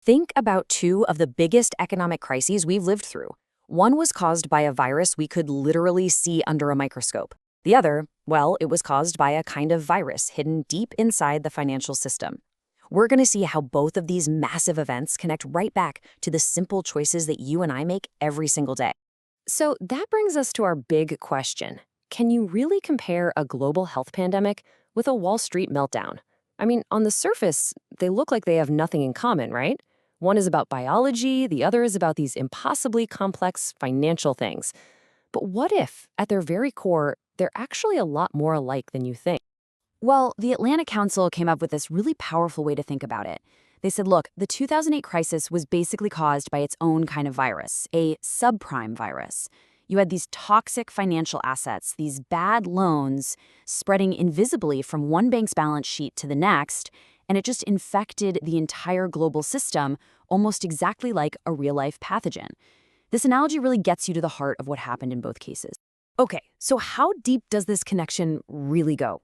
Think about two of the biggest economic crises we've lived through. One was caused by a virus we could literally see under a microscope. The other, well, it was caused by a kind of virus hidden deep inside the financial system. We're going to see how both of these massive events connect right back to the simple choices that you and I make every single day. So that brings us to our big question. Can you really compare a global health pandemic with a Wall Street meltdown? I mean, on the surface, they look like they have nothing in common, right? One is about biology, the other is about these impossibly complex financial things. But what if, at their very core, they're actually a lot more alike than you think? Well, the Atlantic Council came up with this really powerful way to think about it. They said, look, the 2008 crisis was basically caused by its own kind of virus, a subprime virus. You had these toxic financial assets, these bad loans spreading invisibly from one bank's balance sheet to the next, and it just infected the entire global system almost exactly like a real-life pathogen. This analogy really gets you to the heart of what happened in both cases. Okay, so how deep does this connection really go?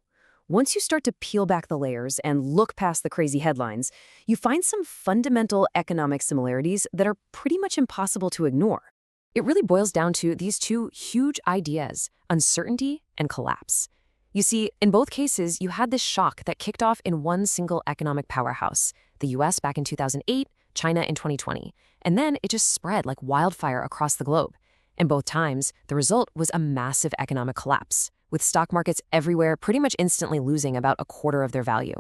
Once you start to peel back the layers and look past the crazy headlines, you find some fundamental economic similarities that are pretty much impossible to ignore. It really boils down to these two huge ideas, uncertainty and collapse. You see, in both cases, you had this shock that kicked off in one single economic powerhouse, the US back in 2008, China in 2020, and then it just spread like wildfire across the globe. In both times, the result was a massive economic collapse, with stock markets everywhere pretty much instantly losing about a quarter of their value.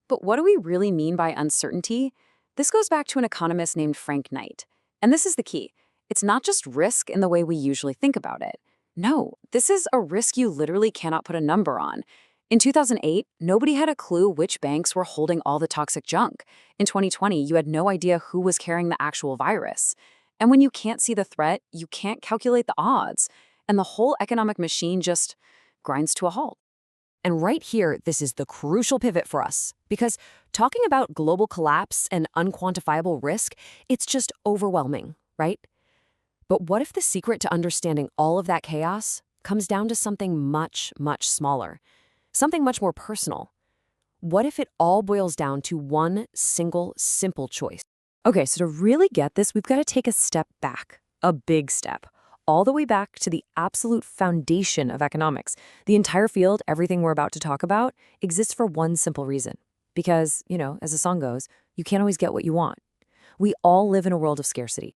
But what do we really mean by uncertainty? This goes back to an economist named Frank Knight. And this is the key. It's not just risk in the way we usually think about it. No, this is a risk you literally cannot put a number on. In 2008, nobody had a clue which banks were holding all the toxic junk. In 2020, you had no idea who was carrying the actual virus. And when you can't see the threat, you can't calculate the odds. And the whole economic machine just grinds to a halt. And right here, this is the crucial pivot for us. Because talking about global collapse and unquantifiable risk, it's just overwhelming, right? But what if the secret to understanding all of that chaos comes down to something much, much smaller? Something much more personal? What if it all boils down to one single, simple choice? Okay, so to really get this, we've got to take a step back, a big step, all the way back to the absolute foundation of economics. The entire field, everything we're about to talk about, exists for one simple reason. Because, as the song goes, you can't always get what you want. We all live in a world of scarcity.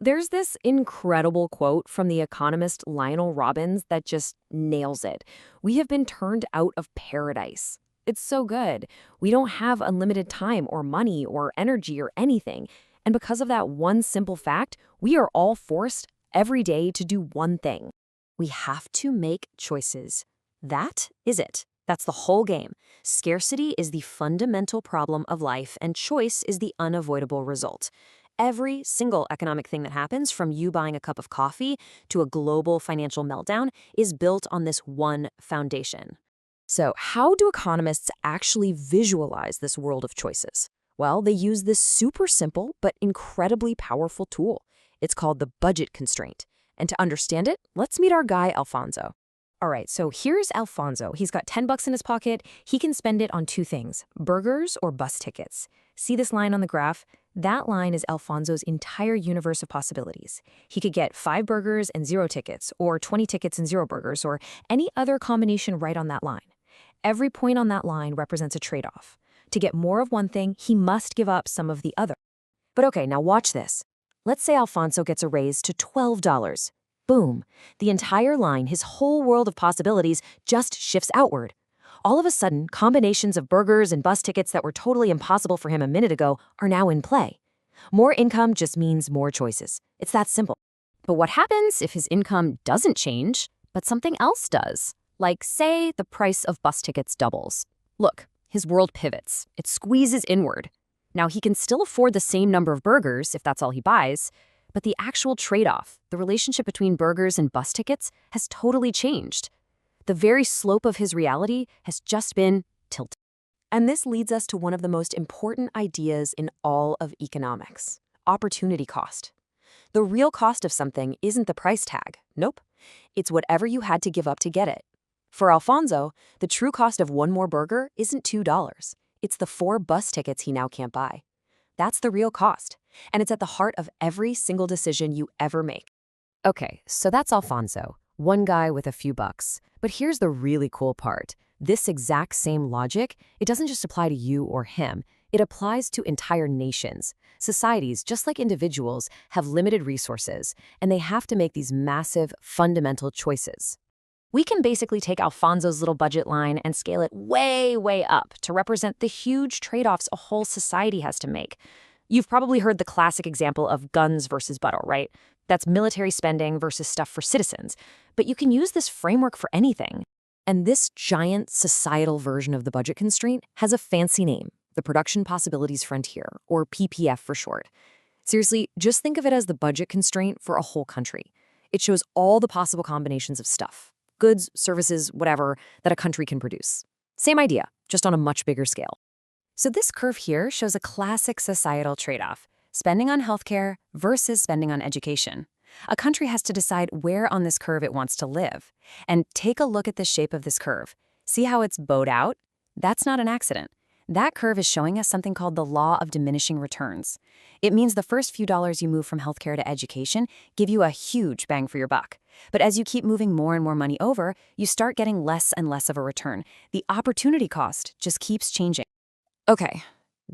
There's this incredible quote from the economist Lionel Robbins that just nails it. We have been turned out of paradise. It's so good. We don't have unlimited time or money or energy or anything. And because of that one simple fact, we are all forced every day to do one thing. We have to make choices. That is it. That's the whole game. Scarcity is the fundamental problem of life, and choice is the unavoidable result. Every single economic thing that happens, from you buying a cup of coffee to a global financial meltdown, is built on this one foundation. So, how do economists actually visualize this world of choices? Well, they use this super simple but incredibly powerful tool. It's called the budget constraint. And to understand it, let's meet our guy, Alfonso. All right, so here's Alfonso. He's got $10 in his pocket. He can spend it on two things, burgers or bus tickets. See this line on the graph? That line is Alfonso's entire universe of possibilities. He could get 5 burgers and 0 tickets, or 20 tickets and 0 burgers, or any other combination right on that line. Every point on that line represents a trade-off. To get more of one thing, he must give up some of the other. But okay, now watch this. Let's say Alfonso gets a raise to $12. Boom. The entire line, his whole world of possibilities, just shifts outward. All of a sudden, combinations of burgers and bus tickets that were totally impossible for him a minute ago are now in play. More income just means more choices. It's that simple. But what happens if his income doesn't change, but something else does? Like, say, the price of bus tickets doubles. Look, his world pivots. It squeezes inward. Now, he can still afford the same number of burgers if that's all he buys, but the actual trade-off, the relationship between burgers and bus tickets, has totally changed. The very slope of his reality has just been tilted. And this leads us to one of the most important ideas in all of economics: opportunity cost. The real cost of something isn't the price tag. Nope. It's whatever you had to give up to get it. For Alfonso, the true cost of one more burger isn't $2. It's the 4 bus tickets he now can't buy. That's the real cost. And it's at the heart of every single decision you ever make. Okay, so that's Alfonso, one guy with a few bucks. But here's the really cool part. This exact same logic, it doesn't just apply to you or him. It applies to entire nations. Societies, just like individuals, have limited resources, and they have to make these massive, fundamental choices. We can basically take Alfonso's little budget line and scale it way, way up to represent the huge trade-offs a whole society has to make. You've probably heard the classic example of guns versus butter, right? That's military spending versus stuff for citizens. But you can use this framework for anything. And this giant societal version of the budget constraint has a fancy name, the Production Possibilities Frontier, or PPF for short. Seriously, just think of it as the budget constraint for a whole country. It shows all the possible combinations of stuff, goods, services, whatever, that a country can produce. Same idea, just on a much bigger scale. So this curve here shows a classic societal trade-off, spending on healthcare versus spending on education. A country has to decide where on this curve it wants to live. And take a look at the shape of this curve. See how it's bowed out? That's not an accident. That curve is showing us something called the law of diminishing returns. It means the first few dollars you move from healthcare to education give you a huge bang for your buck. But as you keep moving more and more money over, you start getting less and less of a return. The opportunity cost just keeps changing. Okay,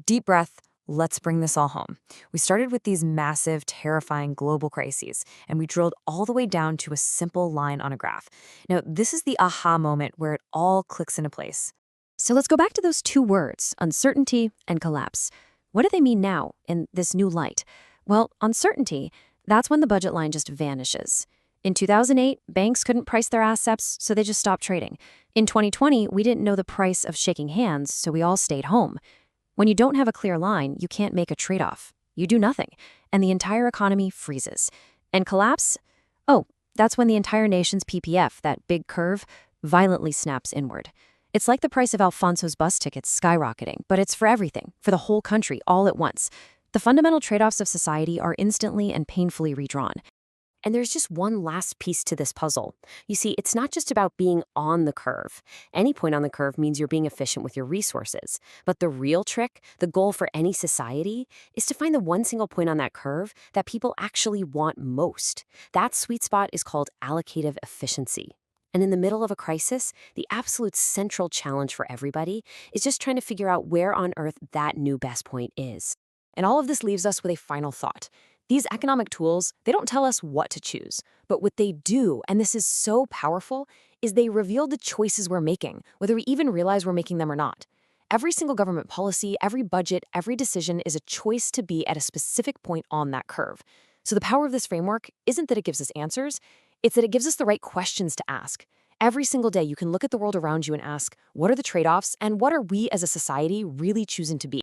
deep breath. Let's bring this all home. We started with these massive, terrifying global crises, and we drilled all the way down to a simple line on a graph. Now, this is the aha moment where it all clicks into place. So let's go back to those two words, uncertainty and collapse. What do they mean now, in this new light? Well, uncertainty, that's when the budget line just vanishes. In 2008, banks couldn't price their assets, so they just stopped trading. In 2020, we didn't know the price of shaking hands, so we all stayed home. When you don't have a clear line, you can't make a trade-off. You do nothing, and the entire economy freezes. And collapse? Oh, that's when the entire nation's PPF, that big curve, violently snaps inward. It's like the price of Alfonso's bus tickets skyrocketing, but it's for everything, for the whole country, all at once. The fundamental trade-offs of society are instantly and painfully redrawn. And there's just one last piece to this puzzle. You see, it's not just about being on the curve. Any point on the curve means you're being efficient with your resources. But the real trick, the goal for any society, is to find the one single point on that curve that people actually want most. That sweet spot is called allocative efficiency. And in the middle of a crisis, the absolute central challenge for everybody is just trying to figure out where on earth that new best point is. And all of this leaves us with a final thought. These economic tools, they don't tell us what to choose, but what they do, and this is so powerful, is they reveal the choices we're making, whether we even realize we're making them or not. Every single government policy, every budget, every decision is a choice to be at a specific point on that curve. So the power of this framework isn't that it gives us answers, it's that it gives us the right questions to ask. Every single day, you can look at the world around you and ask, what are the trade-offs, and what are we as a society really choosing to be?